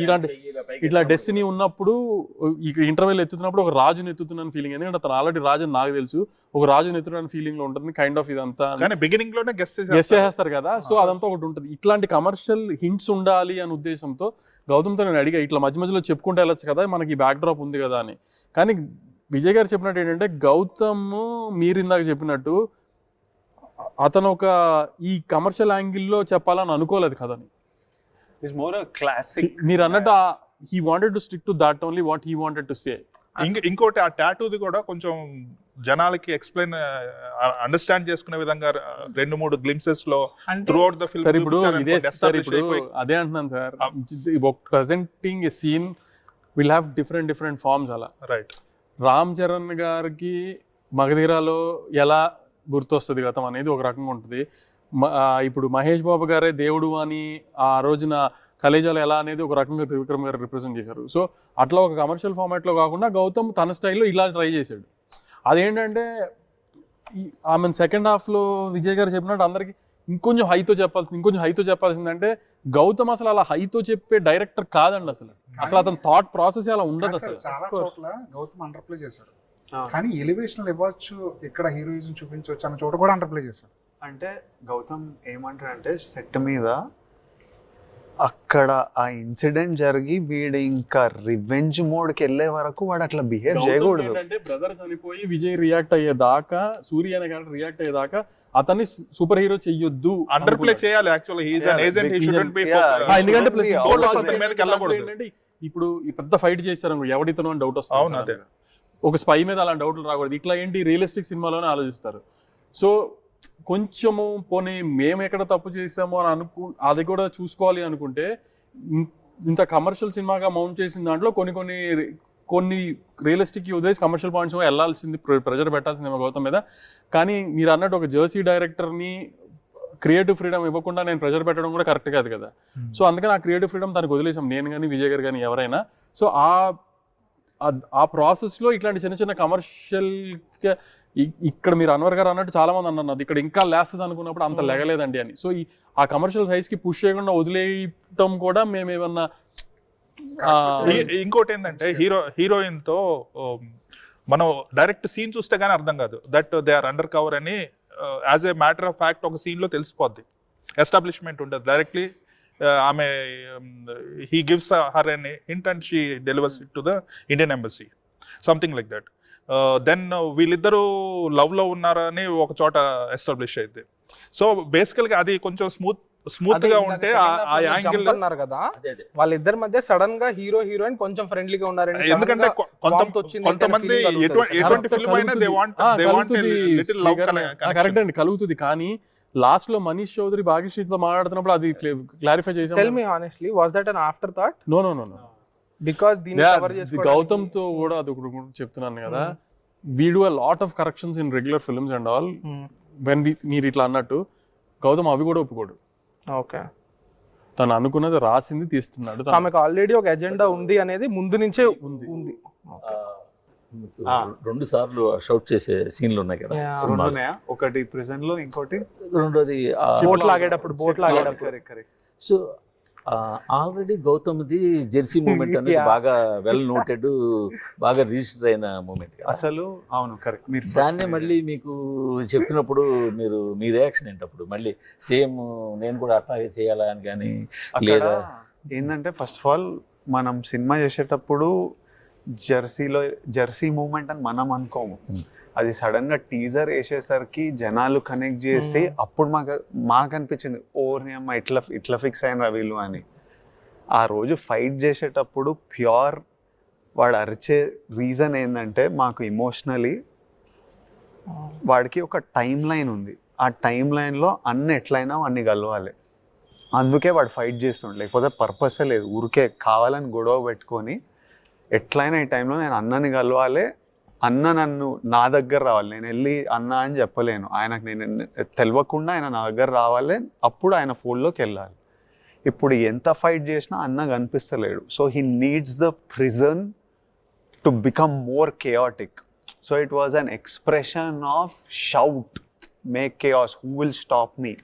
ఇలాంటి ఇట్లా డెస్టినీ ఉన్నప్పుడు ఇంటర్వెల్ ఎత్తుతున్నప్పుడు ఒక రాజుని ఎత్తుతున్నాను ఫీలింగ్, ఎందుకంటే అతను ఆల్రెడీ రాజు నాకు తెలుసు, ఒక రాజుని ఎత్తుతున్న ఫీలింగ్ లో ఉంటుంది కైండ్ ఆఫ్ ఇదంతా బిగినింగ్ లోనే గెస్ చేసేస్తారు కదా. సో అదంతా ఒకటి ఉంటుంది. ఇట్లాంటి కమర్షియల్ హింట్స్ ఉండాలి అనే ఉద్దేశంతో గౌతమ్తో నేను అడిగా ఇట్లా మధ్య మధ్యలో చెప్పుకుంటూ వెళ్ళొచ్చు కదా, మనకి బ్యాక్ డ్రాప్ ఉంది కదా అని. కానీ విజయ్ గారు చెప్పినట్టు ఏంటంటే గౌతమ్ మీరు ఇందాక చెప్పినట్టు అతను ఒక ఈ కమర్షియల్ యాంగిల్లో చెప్పాలని అనుకోలేదు కదని. మీరు అన్నట్టు he wanted to stick to that only what he wanted to say. ఇంకోటి ఆ టాటూది కూడా కొంచెం జనాలకి ఎక్స్ప్లెయిన్ అండర్స్టాండ్ చేసుకునే విధంగా 2-3 గ్లింప్సెస్ లో త్రూ అవుట్ ద ఫిల్మ్. ఇప్పుడు అదే అంటున్నాను sir, presenting a scene will have different forms. అలా రైట్ రామ్ చరణ్ గారికి మగధీరాలో ఎలా గుర్తొస్తుంది గతం అనేది ఒక రకంగా ఉంటుంది. ఇప్పుడు మహేష్ బాబు గారే దేవుడు అని ఆ రోజున కలేజాలు ఎలా అనేది ఒక రకంగా త్రివిక్రమ్ గారు రిప్రజెంట్ చేశారు. సో అట్లా ఒక కమర్షియల్ ఫార్మాట్లో కాకుండా గౌతమ్ తన స్టైల్లో ఇలా ట్రై చేశాడు. అదేంటంటే ఆమె సెకండ్ హాఫ్లో విజయ్ గారు చెప్పినట్టు అందరికి ఇంకొంచెం హైతో చెప్పాల్సిందంటే గౌతమ్ అసలు అలా హైతో చెప్పే డైరెక్టర్ కాదండి. అసలు అతని థాట్ ప్రాసెస్ అలా ఉండదు. అసలు చాలా చోట్ల గౌతమ్ అండర్ ప్లే చేశాడు, కానీ ఎలివేషన్ ఇవ్వచ్చు, ఇక్కడ హీరోయిజం చూపించవచ్చు అన్న చోట కూడా అండర్ ప్లే చేశాడు. అంటే గౌతమ్ ఏమంటాడంటే సెట్ మీద అక్కడ ఆ ఇన్సిడెంట్ జరిగి వీడు ఇంకా రివెంజ్ మోడ్కి వెళ్ళే వరకు వాడు అట్లా బిహేవ్ చేయకూడదు. అంటే బ్రదర్ చనిపోయి విజయ్ రియాక్ట్ అయ్యేదాకా, సూర్య అనే రియాక్ట్ అయ్యేదాకా అతన్ని సూపర్ హీరో చెయ్యొద్దు, అండర్ ప్లే చేయాలి. Actually he is an agent, he shouldn't be ఎందుకంటే వెళ్ళకూడదు. ఇప్పుడు ఈ పెద్ద ఫైట్ చేశారు ఎవడితను అని డౌట్ వస్తుంది, ఒక స్పై మీద అలాంటి డౌట్లు రాకూడదు. ఇట్లా ఏంటి రియలిస్టిక్ సినిమాలోనే ఆలోచిస్తారు. సో కొంచెము పోనీ మేము ఎక్కడ తప్పు చేసామో అని అది కూడా చూసుకోవాలి అనుకుంటే ఇంత కమర్షియల్ సినిమాగా మౌంట్ చేసిన దాంట్లో కొన్ని రియలిస్టిక్ వదిలేసి కమర్షియల్ పాయింట్స్ వెళ్ళాల్సింది, ప్రెజర్ పెట్టాల్సింది గౌతమ్ మీద. కానీ మీరు అన్నట్టు ఒక జెర్సీ డైరెక్టర్ని క్రియేటివ్ ఫ్రీడమ్ ఇవ్వకుండా నేను ప్రెజర్ పెట్టడం కూడా కరెక్ట్ కాదు కదా. సో అందుకని ఆ క్రియేటివ్ ఫ్రీడమ్ తనకు వదిలేసాం, నేను కానీ విజయ్ గారు కానీ ఎవరైనా. సో ఆ ప్రాసెస్లో ఇట్లాంటి చిన్న కమర్షియల్ ఇక్కడ మీరు అన్వర్ గారు అన్నట్టు చాలా మంది అన్నారు ఇక్కడ ఇంకా లేస్తుంది అనుకున్నప్పుడు అంత లెగలేదండి అని. సో ఆ కమర్షియల్ సైజ్ కి పుష్ చేయకుండా వదిలేయటం కూడా మేము ఏమన్నా. ఇంకోటి ఏంటంటే హీరోయిన్ తో మనం డైరెక్ట్ సీన్ చూస్తే గానీ అర్థం కాదు that they are under cover అని. As a matter of fact ఒక సీన్ లో తెలిసిపోద్ది, ఎస్టాబ్లిష్మెంట్ ఉండదు. డైరెక్ట్లీ ఆమె he gives her an hint and she delivers it to the Indian embassy, something like that. Then వీళ్ళిద్దరూ లవ్ లో ఉన్నారని ఒక చోట ఎస్టాబ్లిష్ అయింది. సో బేసికల్ గా అది కొంచెం స్మూత్ గా ఉంటే ఆ యాంగిల్ అన్నారు కదా, వాళ్ళిద్దరి మధ్య సడన్ గా హీరో హీరోయిన్ కొంచెం ఫ్రెండ్లీగా ఉన్నారండి. ఎందుకంటే కొంతమంది ఎటువంటి ఫిల్మ్ అయినా they want little love correct అండి, కలుగుతుంది. కానీ లాస్ట్ లో మనీష్ చౌదరి భాగ్యశ్రీతో మాట్లాడుతున్నప్పుడు అది క్లారిఫై చేసాం. Tell me honestly, was that an afterthought? No because దీన్ని కవర్ చేసుకోవడానికి గౌతమ్ తో కూడా అది ఒకటి చెప్తున్నాను కదా, we do a lot of corrections in regular films and all. When మీరు ఇట్లా అన్నట్టు గౌతమ్ అవి కూడా ఒప్పుకోడు. ఓకే, తను అనుకున్నది రాసింది తీస్తున్నాడు. ఆమెకు ఆల్రెడీ ఒక ఎజెండా ఉంది అనేది ముందు నుంచే ఉంది. 2 సార్లు షౌట్ చేసే సీన్లు ఉన్నాయి కదా సినిమాలో. ఒకటి ప్రెజెంట్ లో, ఇంకోటి రెండోది బోట్ లాగేటప్పుడు. సో ఆల్రెడీ గౌతమ్ది జెర్సీ మూమెంట్ అనేది బాగా వెల్ నోటెడ్, బాగా రిజిస్టర్ అయిన మూమెంట్ అసలు. అవును, కరెక్ట్. మీరు దాన్నే మళ్ళీ మీకు చెప్పినప్పుడు మీ రియాక్షన్ ఏంటప్పుడు మళ్ళీ సేమ్ నేను కూడా అట్లాగే చేయాలా అని కానీ లేదా ఏంటంటే, ఫస్ట్ ఆఫ్ ఆల్ మనం సినిమా చేసేటప్పుడు జెర్సీ మూమెంట్ అని మనం అనుకోము. అది సడన్ గా టీజర్ వేసేసరికి జనాలు కనెక్ట్ చేసి అప్పుడు మాకు అనిపించింది ఓర్నియమ్మ ఇట్లా ఫిక్స్ అయిన వీళ్ళు అని. ఆ రోజు ఫైట్ చేసేటప్పుడు ప్యూర్ వాడు అరిచే రీజన్ ఏంటంటే, మాకు ఇమోషనలీ వాడికి ఒక టైం లైన్ ఉంది, ఆ టైం లైన్లో ఎట్లయినా అన్ని కలవాలి. అందుకే వాడు ఫైట్ చేస్తుండే, లేకపోతే పర్పసే లేదు. ఊరికే కావాలని గొడవ పెట్టుకొని ఎట్లయినా ఈ టైంలో నేను అన్నని కలవాలి, అన్న నన్ను నా దగ్గర రావాలి, నేను వెళ్ళి అన్న అని చెప్పలేను ఆయనకు, నేను తెలియకుండా ఆయన నా దగ్గర రావాలి, అప్పుడు ఆయన ఫోన్లోకి వెళ్ళాలి. ఇప్పుడు ఎంత ఫైట్ చేసినా అన్న కనిపిస్తలేడు. So he needs the prison to become more chaotic. So it was an expression of shout, make chaos, who will stop me.